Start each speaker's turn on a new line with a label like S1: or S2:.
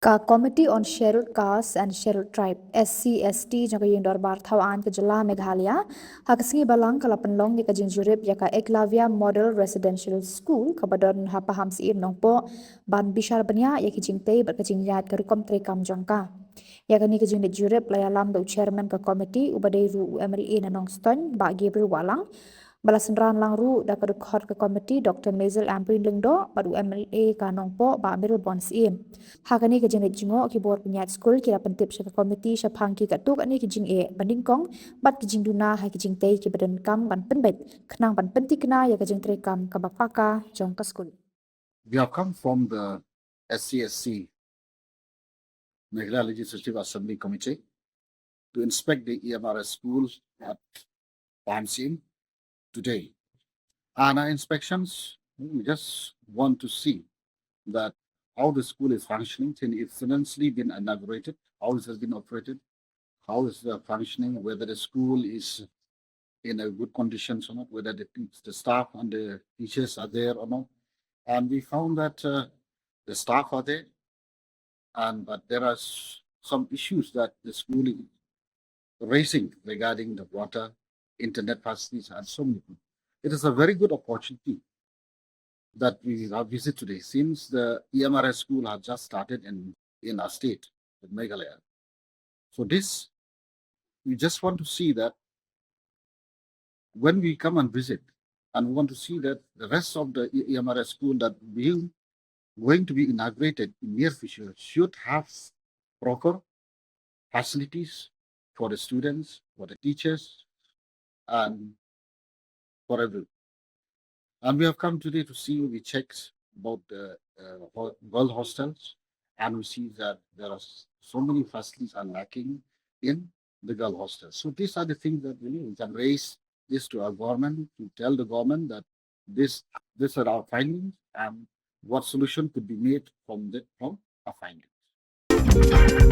S1: Committee on Scheduled Castes and Scheduled Tribe (SC/ST) jangka yung dorbar thawaan Khubor Meghalaya hakasngi balang kalapanlong ni kajing Jurip yaka Eklavya Model Residential School kabadon ha Pahamsyiem nongpo ban bishar banya ya kijing tei berkajing yat karukom trekam jangka yaka ni kajing de Jurip layalam do chairman ka committee ubadai ru UMLA na nongston ba Gabriel walang Balasanran lang ru da kadukhat ke komiti Dr. Mazel Amprin Lengdo padu MLA kanong po ba Amirul Bonsim. Hakani ke jenet jingo Khubor penyat school kira pentip sa komiti sa phangki katuk ani ke jing e bandingkong bat ke jing duna ha ke jing tei ke badan kam ban penbet kenang ban penti kena ya ke jing trekam ka bapaka jong ka school.
S2: We have come from the SCSC Meghalaya Legislative Assembly Committee to inspect the EMRS school at Pahamsyiem today. And our inspections, we just want to see that how the school is functioning, since it's recently been inaugurated, how it has been operated, how is the functioning, whether the school is in a good conditions or not, whether the staff and the teachers are there or not. And we found that the staff are there, but there are some issues that the school is raising regarding the water, internet facilities, and so many things. It is a very good opportunity that we have visit today, since the EMRS school has just started in our state, in Meghalaya. So this, we just want to see that when we come and visit, and we want to see that the rest of the EMRS school that will going to be inaugurated in near future should have proper facilities for the students, for the teachers, and for everyone. And we have come today to see, we checked about the girl hostels, and we see that there are so many facilities are lacking in the girl hostels. So these are the things that we can raise this to our government, to tell the government that these are our findings and what solution could be made from our findings.